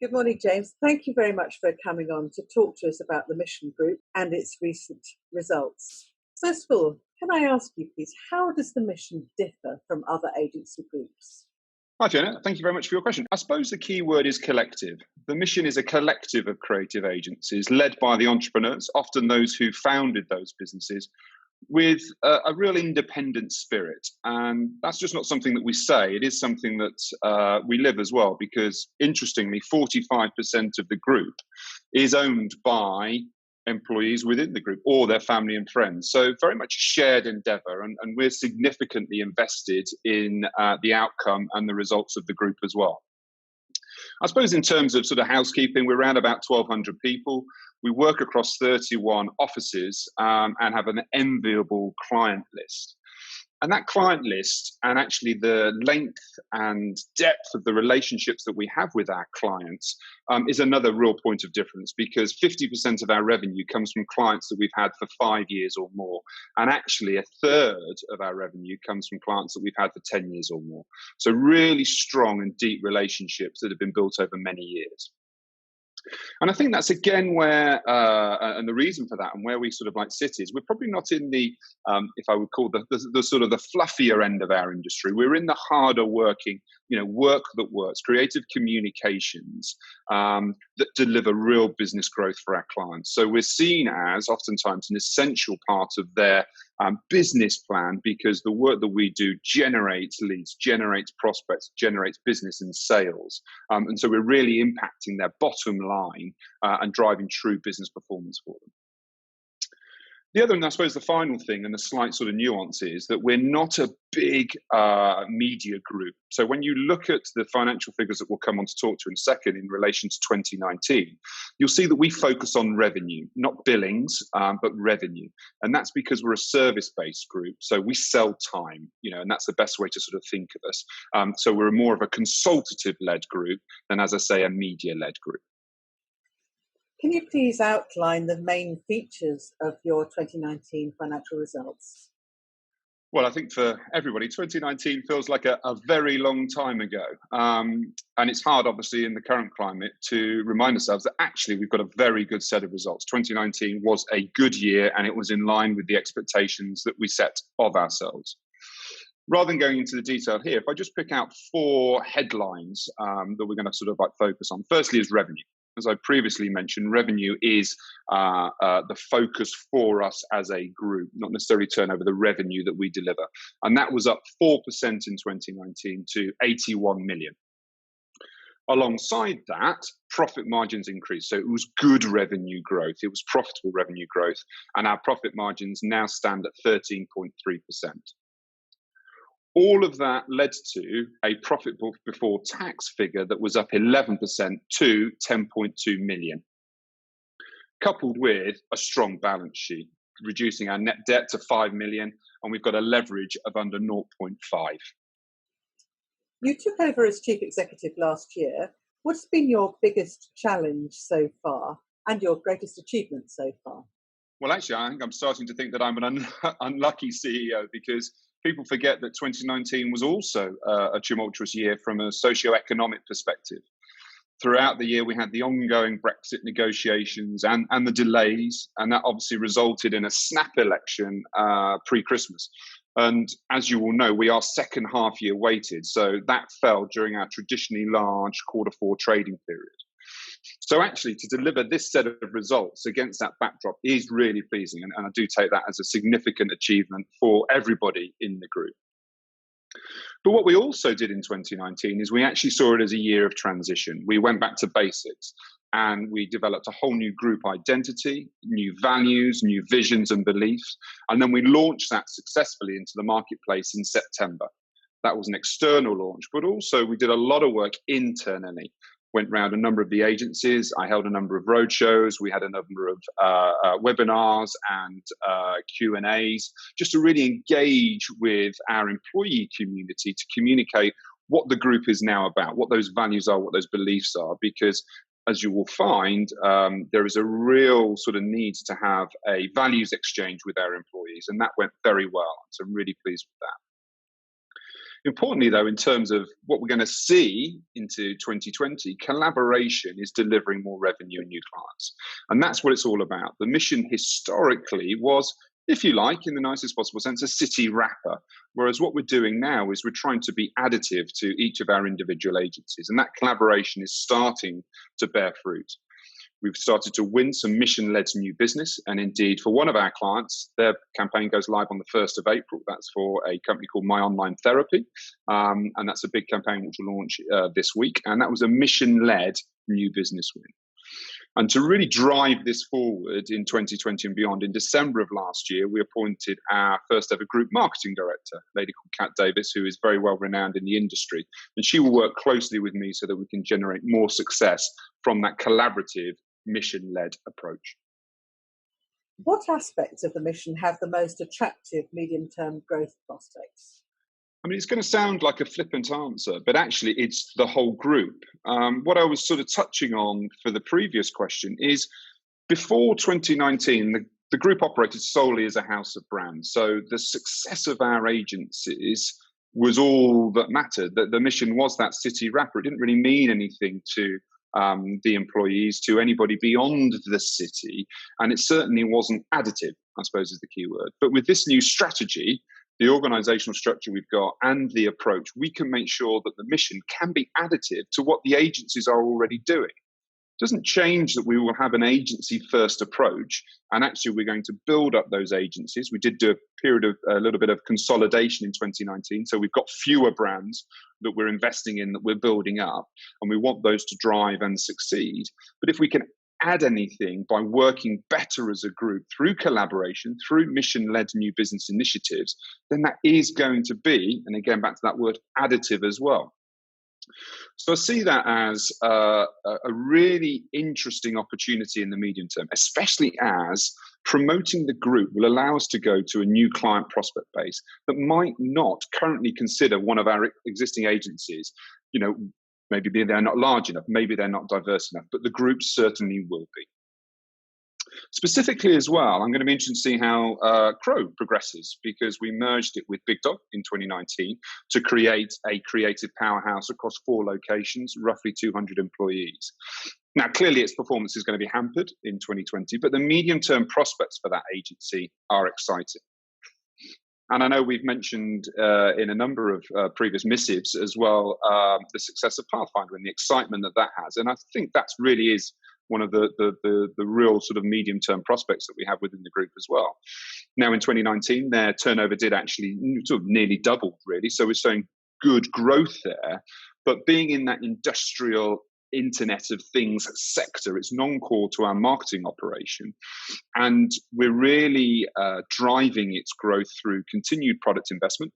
Good morning, James. Thank you very much for coming on to talk to us about the Mission Group and its recent results. First of all, can I ask you, please, how does the Mission differ from other agency groups? Hi, Fiona. Thank you very much for your question. I suppose the key word is collective. The Mission is a collective of creative agencies led by the entrepreneurs, often those who founded those businesses, with a real independent spirit. And that's just not something that we say. It is something that we live as well, because interestingly, 45% of the group is owned by employees within the group or their family and friends. So very much a shared endeavour, and we're significantly invested in the outcome and the results of the group as well. I suppose in terms of sort of housekeeping, we're around about 1,200 people. We work across 31 offices and have an enviable client list. And that client list, and actually the length and depth of the relationships that we have with our clients, is another real point of difference, because 50% of our revenue comes from clients that we've had for 5 years or more. And actually a third of our revenue comes from clients that we've had for 10 years or more. So really strong and deep relationships that have been built over many years. And I think that's again where, and the reason for that, and where we sort of like sit is, we're probably not in the, if I would call the sort of the fluffier end of our industry. We're in the harder working, work that works, creative communications that deliver real business growth for our clients. So we're seen as oftentimes an essential part of their business plan, because the work that we do generates leads, generates prospects, generates business and sales. And so we're really impacting their bottom line and driving true business performance for them. The other, and I suppose the final thing, and the slight sort of nuance, is that we're not a big media group. So when you look at the financial figures that we'll come on to talk to in a second in relation to 2019, you'll see that we focus on revenue, not billings, but revenue. And that's because we're a service-based group. So we sell time, and that's the best way to sort of think of us. So we're more of a consultative-led group than, as I say, a media-led group. Can you please outline the main features of your 2019 financial results? Well, I think for everybody, 2019 feels like a very long time ago. And it's hard, obviously, in the current climate to remind ourselves that actually we've got a very good set of results. 2019 was a good year, and it was in line with the expectations that we set of ourselves. Rather than going into the detail here, if I just pick out 4 headlines that we're going to sort of like focus on. Firstly is revenue. As I previously mentioned, revenue is the focus for us as a group, not necessarily turnover, the revenue that we deliver. And that was up 4% in 2019 to 81 million. Alongside that, profit margins increased. So it was good revenue growth. It was profitable revenue growth. And our profit margins now stand at 13.3%. All of that led to a profit before tax figure that was up 11% to 10.2 million, coupled with a strong balance sheet, reducing our net debt to 5 million, and we've got a leverage of under 0.5. You took over as chief executive last year. What's been your biggest challenge so far and your greatest achievement so far? Well, actually, I think I'm starting to think that I'm an unlucky CEO, because people forget that 2019 was also a tumultuous year from a socioeconomic perspective. Throughout the year, we had the ongoing Brexit negotiations and the delays, and that obviously resulted in a snap election pre-Christmas. And as you all know, we are second half year weighted, so that fell during our traditionally large Q4 trading period. So actually, to deliver this set of results against that backdrop is really pleasing, and I do take that as a significant achievement for everybody in the group. But what we also did in 2019 is we actually saw it as a year of transition. We went back to basics, and we developed a whole new group identity, new values, new visions and beliefs, and then we launched that successfully into the marketplace in September. That was an external launch, but also we did a lot of work internally. Went round a number of the agencies. I held a number of roadshows. We had a number of webinars and Q&As, just to really engage with our employee community to communicate what the group is now about, what those values are, what those beliefs are. Because as you will find, there is a real sort of need to have a values exchange with our employees, and that went very well. So I'm really pleased with that. Importantly, though, in terms of what we're going to see into 2020, collaboration is delivering more revenue and new clients. And that's what it's all about. The mission historically was, if you like, in the nicest possible sense, a city wrapper. Whereas what we're doing now is we're trying to be additive to each of our individual agencies. And that collaboration is starting to bear fruit. We've started to win some mission-led new business. And indeed, for one of our clients, their campaign goes live on the 1st of April. That's for a company called My Online Therapy. And that's a big campaign which will launch this week. And that was a mission-led new business win. And to really drive this forward in 2020 and beyond, in December of last year, we appointed our first ever group marketing director, a lady called Kat Davis, who is very well renowned in the industry. And she will work closely with me so that we can generate more success from that collaborative, mission-led approach. What aspects of the mission have the most attractive medium-term growth prospects? I mean, it's going to sound like a flippant answer, but actually it's the whole group. What I was sort of touching on for the previous question is before 2019, the group operated solely as a house of brands. So the success of our agencies was all that mattered. That the mission was that city wrapper. It didn't really mean anything to the employees, to anybody beyond the city. And it certainly wasn't additive, I suppose is the key word. But with this new strategy, the organizational structure we've got and the approach, we can make sure that the mission can be additive to what the agencies are already doing. It doesn't change that we will have an agency first approach, and actually we're going to build up those agencies. We did do a little bit of consolidation in 2019, so we've got fewer brands that we're investing in, that we're building up, and we want those to drive and succeed. But if we can add anything by working better as a group through collaboration, through mission-led new business initiatives, then that is going to be, and again back to that word, additive as well. So I see that as a really interesting opportunity in the medium term, especially as promoting the group will allow us to go to a new client prospect base that might not currently consider one of our existing agencies. You know, maybe they're not large enough, maybe they're not diverse enough, but the group certainly will be. Specifically as well, I'm going to be interested to see how Crow progresses, because we merged it with Big Dog in 2019 to create a creative powerhouse across 4 locations, roughly 200 employees. Now, clearly its performance is going to be hampered in 2020, but the medium-term prospects for that agency are exciting. And I know we've mentioned in a number of previous missives as well the success of Pathfinder and the excitement that has. And I think that really is one of the real sort of medium-term prospects that we have within the group as well. Now, in 2019, their turnover did actually sort of nearly double, really. So we're showing good growth there. But being in that industrial Internet of Things sector, it's non-core to our marketing operation. And we're really driving its growth through continued product investment.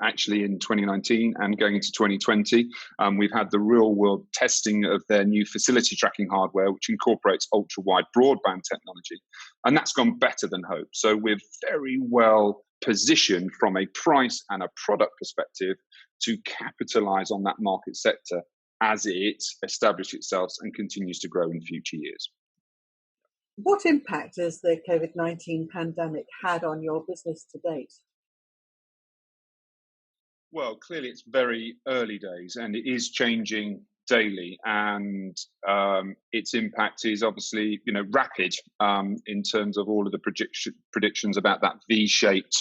Actually in 2019 and going into 2020, we've had the real world testing of their new facility tracking hardware, which incorporates ultra wide broadband technology. And that's gone better than hoped. So we're very well positioned from a price and a product perspective to capitalize on that market sector as it establishes itself and continues to grow in future years. What impact has the COVID-19 pandemic had on your business to date? Well, clearly it's very early days and it is changing daily, and its impact is obviously, rapid in terms of all of the predictions about that V-shaped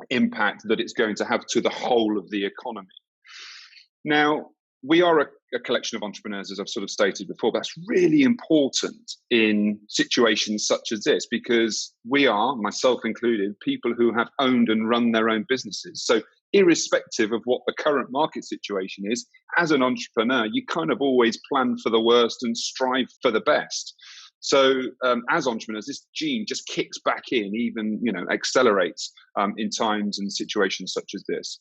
impact that it's going to have to the whole of the economy. Now, we are a collection of entrepreneurs, as I've sort of stated before. That's really important in situations such as this, because we are, myself included, people who have owned and run their own businesses. So irrespective of what the current market situation is, as an entrepreneur, you kind of always plan for the worst and strive for the best. So as entrepreneurs, this gene just kicks back in, even, accelerates in times and situations such as this.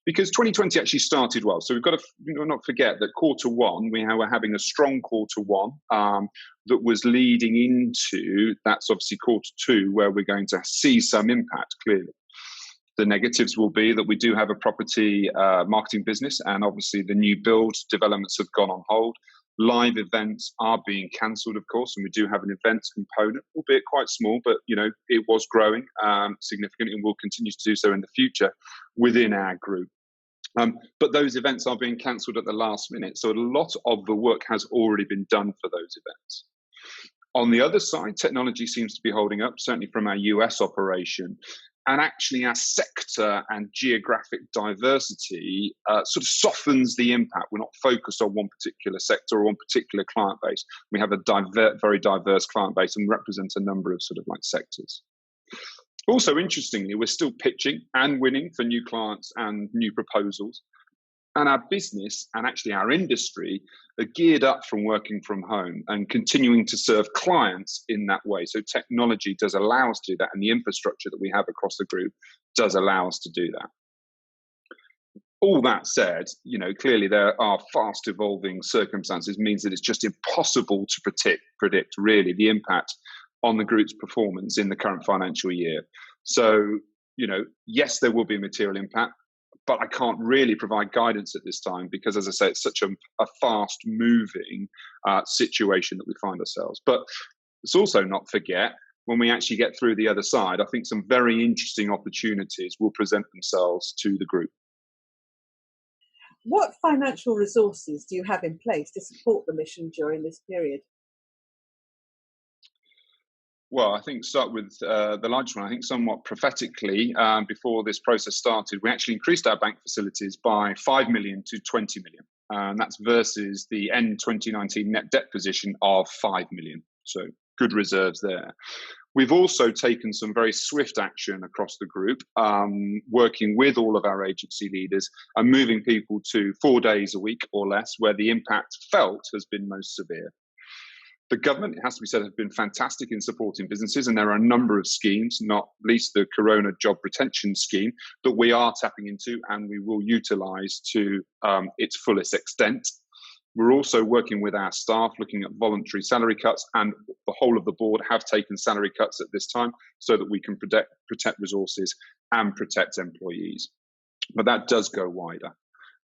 Because 2020 actually started well. So we've got to not forget that Q1, we were having a strong Q1 that was leading into, that's obviously Q2, where we're going to see some impact, clearly. The negatives will be that we do have a property marketing business, and obviously the new build developments have gone on hold. Live events are being cancelled, of course, and we do have an events component, albeit quite small, but it was growing significantly and will continue to do so in the future within our group. But those events are being cancelled at the last minute, so a lot of the work has already been done for those events. On the other side, technology seems to be holding up, certainly from our US operation. And actually, our sector and geographic diversity sort of softens the impact. We're not focused on one particular sector or one particular client base. We have a very diverse client base and represent a number of sort of like sectors. Also, interestingly, we're still pitching and winning for new clients and new proposals. And our business and actually our industry are geared up from working from home and continuing to serve clients in that way. So technology does allow us to do that, and the infrastructure that we have across the group does allow us to do that. All that said, clearly there are fast evolving circumstances, means that it's just impossible to predict really the impact on the group's performance in the current financial year. So, yes, there will be a material impact, but I can't really provide guidance at this time because, as I say, it's such a fast-moving situation that we find ourselves. But let's also not forget, when we actually get through the other side, I think some very interesting opportunities will present themselves to the group. What financial resources do you have in place to support the mission during this period? Well, I think start with the largest one. I think somewhat prophetically, before this process started, we actually increased our bank facilities by 5 million to 20 million. And that's versus the end 2019 net debt position of 5 million. So good reserves there. We've also taken some very swift action across the group, working with all of our agency leaders and moving people to 4 days a week or less, where the impact felt has been most severe. The government, it has to be said, has been fantastic in supporting businesses, and there are a number of schemes, not least the Corona Job Retention Scheme, that we are tapping into and we will utilise to its fullest extent. We're also working with our staff, looking at voluntary salary cuts, and the whole of the board have taken salary cuts at this time so that we can protect resources and protect employees. But that does go wider.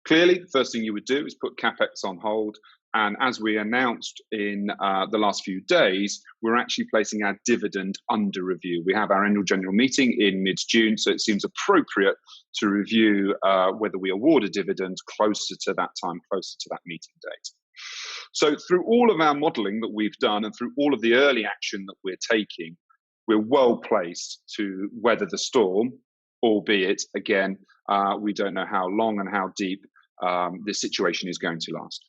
Clearly, the first thing you would do is put CapEx on hold. And as we announced in the last few days, we're actually placing our dividend under review. We have our annual general meeting in mid-June, so it seems appropriate to review whether we award a dividend closer to that time, closer to that meeting date. So through all of our modelling that we've done and through all of the early action that we're taking, we're well placed to weather the storm, albeit, again, we don't know how long and how deep this situation is going to last.